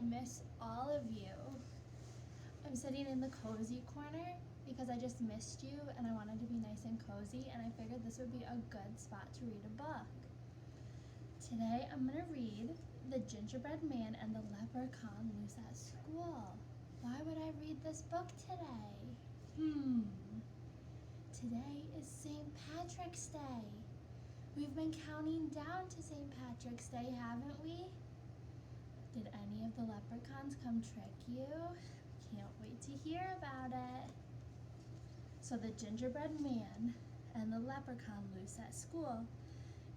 miss all of you. I'm sitting in the cozy corner because I just missed you and I wanted to be nice and cozy, and I figured this would be a good spot to read a book. Today I'm going to read The Gingerbread Man and the Leprechaun Loose at School. Why would I read this book today? Today is St. Patrick's Day. We've been counting down to St. Patrick's Day, haven't we? Did any of the leprechauns come trick you? Can't wait to hear about it. So The Gingerbread Man and the Leprechaun Loose at School.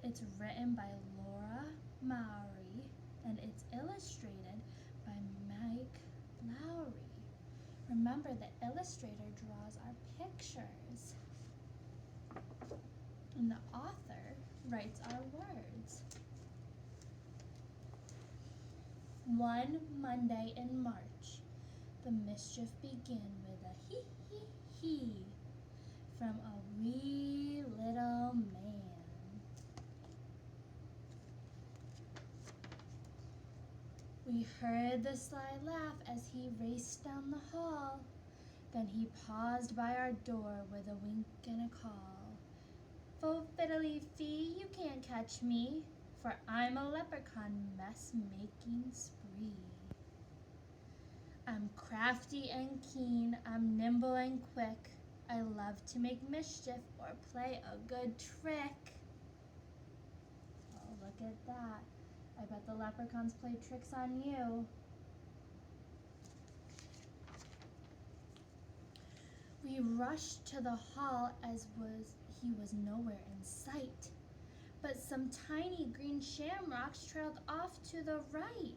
It's written by Laura Mowry and it's illustrated by Mike Lowry. Remember, the illustrator draws our pictures and the author writes our words. One Monday in March, the mischief began with a hee hee hee from a wee little man. We heard the sly laugh as he raced down the hall. Then he paused by our door with a wink and a call. Fo fiddly fee, you can't catch me, for I'm a leprechaun mess-making spree. I'm crafty and keen, I'm nimble and quick. I love to make mischief or play a good trick. Oh, look at that. I bet the leprechauns play tricks on you. We rushed to the hall as he was nowhere in sight. But some tiny green shamrocks trailed off to the right.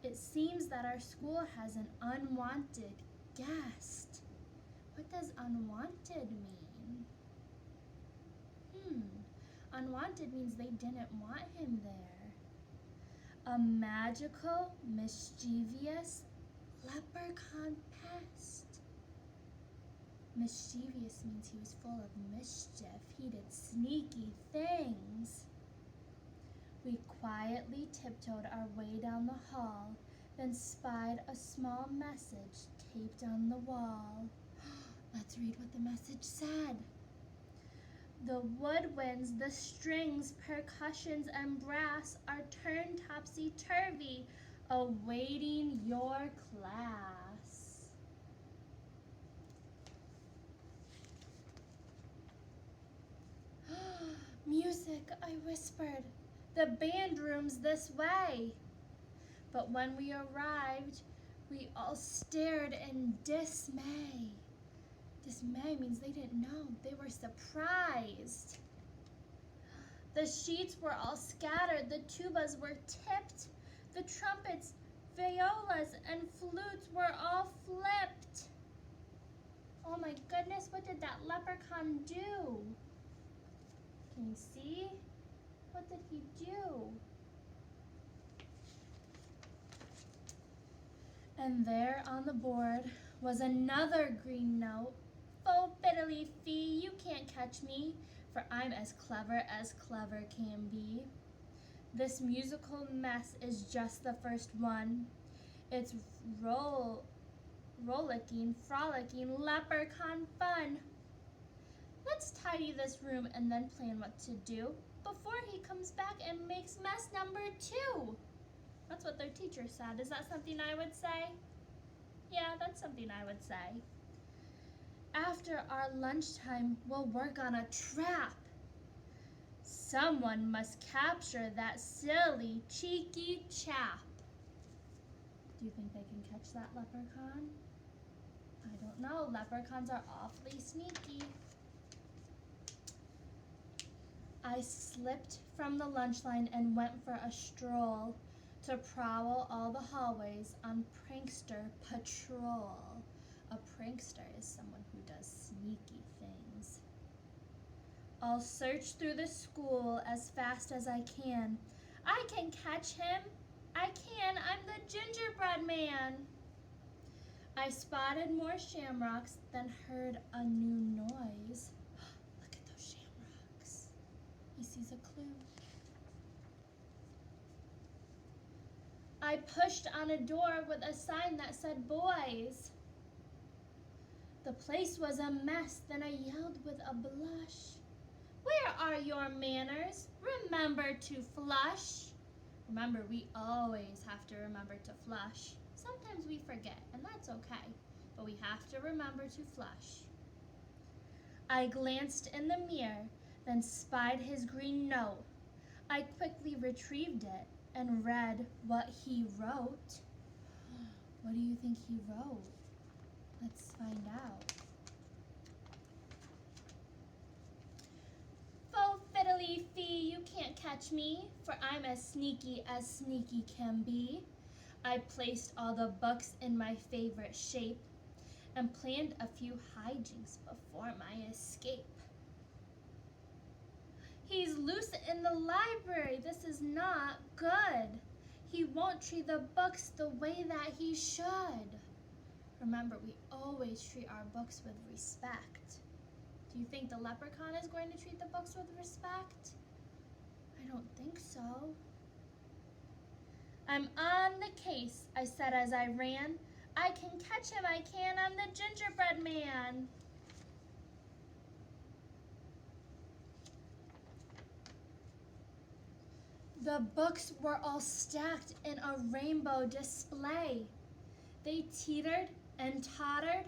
It seems that our school has an unwanted guest. What does unwanted mean? Unwanted means they didn't want him there. A magical, mischievous leprechaun pest. Mischievous means he was full of mischief. He did sneaky things. We quietly tiptoed our way down the hall, then spied a small message taped on the wall. Let's read what the message said. The woodwinds, the strings, percussions, and brass are turned topsy-turvy, awaiting your class. Music, I whispered. The band room's this way. But when we arrived, we all stared in dismay. Dismay means they didn't know. They were surprised. The sheets were all scattered. The tubas were tipped. The trumpets, violas, and flutes were all flipped. Oh my goodness, what did that leprechaun do? Can you see? What did he do? And there on the board was another green note. Fo fiddly fee, you can't catch me, for I'm as clever can be. This musical mess is just the first one. It's rollicking, frolicking, leprechaun fun. Let's tidy this room and then plan what to do before he comes back and makes mess number 2. That's what their teacher said. Is that something I would say? Yeah, that's something I would say. After our lunchtime, we'll work on a trap. Someone must capture that silly, cheeky chap. Do you think they can catch that leprechaun? I don't know. Leprechauns are awfully sneaky. I slipped from the lunch line and went for a stroll to prowl all the hallways on prankster patrol. A prankster is someone who does sneaky things. I'll search through the school as fast as I can. I can catch him. I can. I'm the gingerbread man. I spotted more shamrocks, then heard a new noise. Look at those shamrocks. He sees a clue. I pushed on a door with a sign that said boys. The place was a mess, then I yelled with a blush. Where are your manners? Remember to flush. Remember, we always have to remember to flush. Sometimes we forget, and that's okay, but we have to remember to flush. I glanced in the mirror, then spied his green note. I quickly retrieved it and read what he wrote. What do you think he wrote? Let's find out. Faux fiddly fee, you can't catch me, for I'm as sneaky can be. I placed all the books in my favorite shape and planned a few hijinks before my escape. He's loose in the library. This is not good. He won't treat the books the way that he should. Remember, we always treat our books with respect. Do you think the leprechaun is going to treat the books with respect? I don't think so. I'm on the case, I said as I ran. I can catch him, I can. I'm the gingerbread man. The books were all stacked in a rainbow display. They teetered and tottered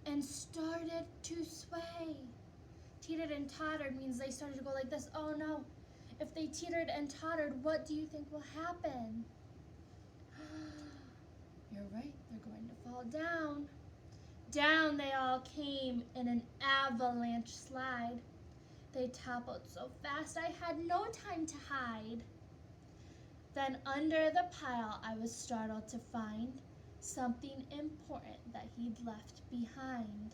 and started to sway. Teetered and tottered means they started to go like this. Oh no, if they teetered and tottered, what do you think will happen? You're right, they're going to fall down. Down they all came in an avalanche slide. They toppled so fast I had no time to hide. Then under the pile I was startled to find something important that he'd left behind.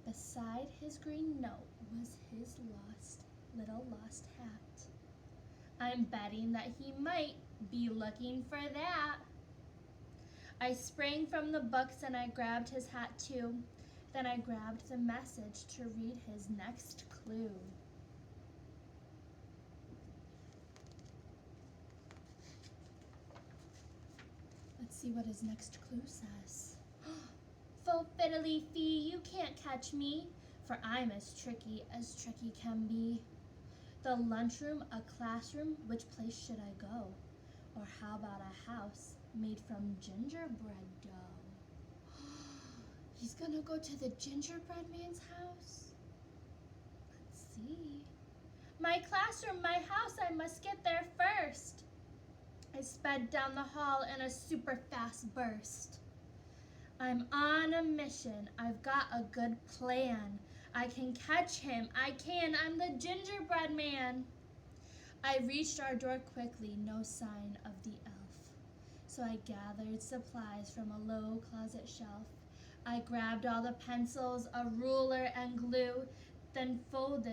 Beside his green note was his little lost hat. I'm betting that he might be looking for that. I sprang from the books and I grabbed his hat too. Then I grabbed the message to read his next clue. Let's see what his next clue says. Faux fiddly fee, you can't catch me, for I'm as tricky can be. The lunchroom, a classroom, which place should I go? Or how about a house made from gingerbread dough? He's gonna go to the gingerbread man's house? Let's see. My classroom, my house, I must get there first. I sped down the hall in a super fast burst. I'm on a mission, I've got a good plan. I can catch him, I can, I'm the gingerbread man. I reached our door quickly, no sign of the elf. So I gathered supplies from a low closet shelf. I grabbed all the pencils, a ruler and glue, then found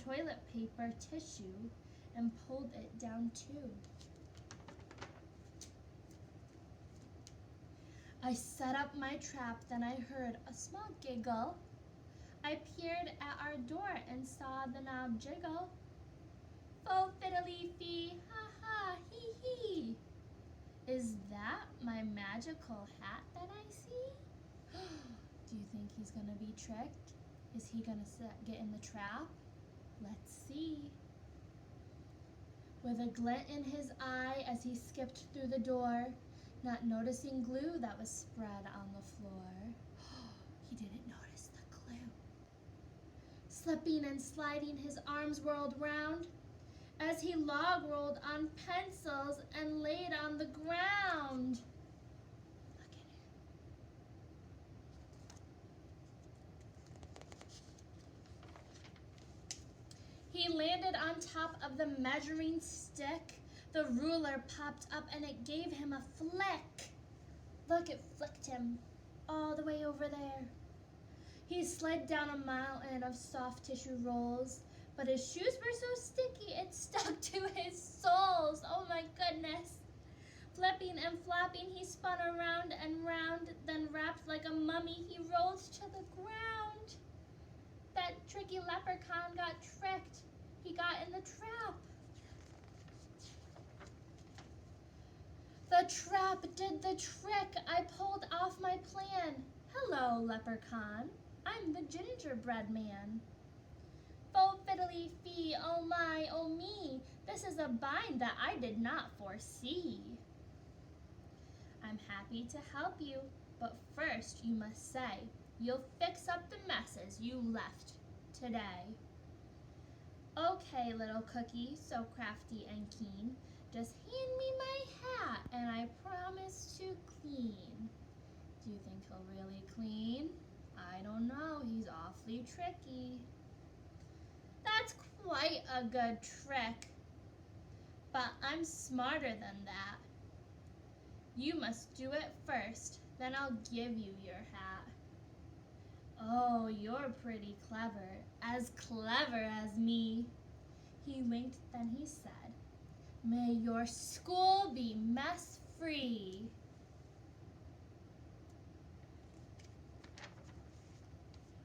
toilet paper, tissue, and pulled it down too. I set up my trap, then I heard a small giggle. I peered at our door and saw the knob jiggle. Faux fiddly fee, ha ha, hee hee. Is that my magical hat that I see? Do you think he's gonna be tricked? Is he gonna get in the trap? Let's see. With a glint in his eye as he skipped through the door, not noticing glue that was spread on the floor. He didn't notice the glue. Slipping and sliding, his arms whirled round as he log rolled on pencils and laid on the ground. Look at him. He landed on top of the measuring stick. The ruler popped up and it gave him a flick. Look, it flicked him all the way over there. He slid down a mountain of soft tissue rolls, but his shoes were so sticky it stuck to his soles. Oh my goodness. Flipping and flopping, he spun around and round, then wrapped like a mummy, he rolled to the ground. That tricky leprechaun got tricked. He got in the trap. The trap did the trick. I pulled off my plan. Hello, Leprechaun. I'm the gingerbread man. Fo fiddly fee, oh my, oh me. This is a bind that I did not foresee. I'm happy to help you, but first you must say you'll fix up the messes you left today. Okay, little cookie, so crafty and keen, just hand me my hat and I promise to clean. Do you think he'll really clean? I don't know, he's awfully tricky. That's quite a good trick, but I'm smarter than that. You must do it first, then I'll give you your hat. Oh, you're pretty clever as me. He winked, then he said, may your school be mess-free.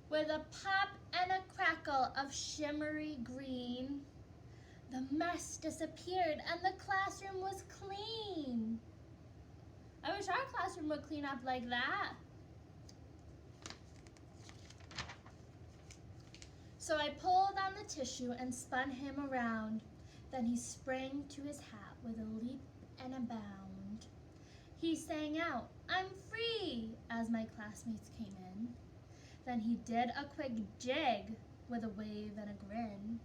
With a pop and a crackle of shimmery green, the mess disappeared and the classroom was clean. I wish our classroom would clean up like that. So I pulled on the tissue and spun him around. Then he sprang to his hat with a leap and a bound. He sang out, I'm free, as my classmates came in. Then he did a quick jig with a wave and a grin.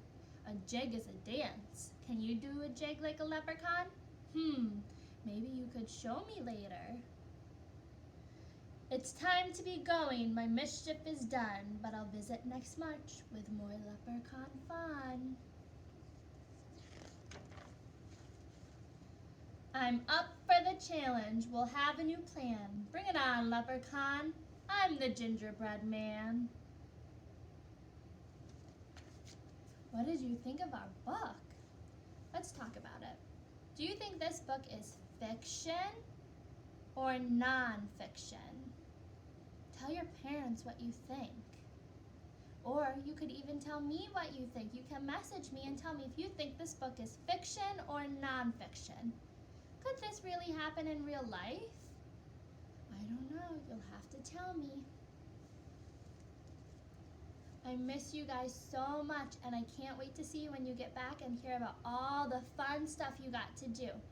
A jig is a dance. Can you do a jig like a leprechaun? Maybe you could show me later. It's time to be going, my mischief is done, but I'll visit next March with more leprechaun fun. I'm up for the challenge, we'll have a new plan. Bring it on, leprechaun, I'm the gingerbread man. What did you think of our book? Let's talk about it. Do you think this book is fiction or non-fiction? Tell your parents what you think. Or you could even tell me what you think. You can message me and tell me if you think this book is fiction or non-fiction. Could this really happen in real life? I don't know. You'll have to tell me. I miss you guys so much, and I can't wait to see you when you get back and hear about all the fun stuff you got to do.